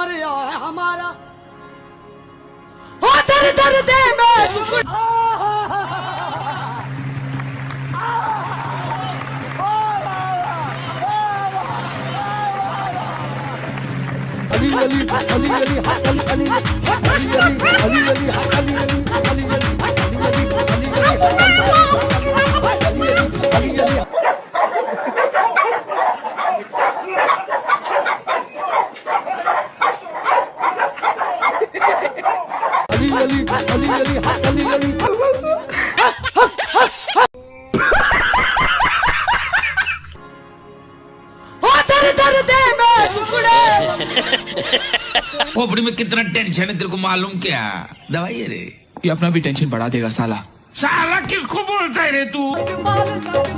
दरिया है हमारा ओ दर दर दे मैं अली अली अली अली अली अली अली अली खोपड़ी में कितना टेंशन है तेरे को मालूम क्या? दवाई है रे। ये अपना भी टेंशन बढ़ा देगा साला। साला किसको बोलता है रे तू?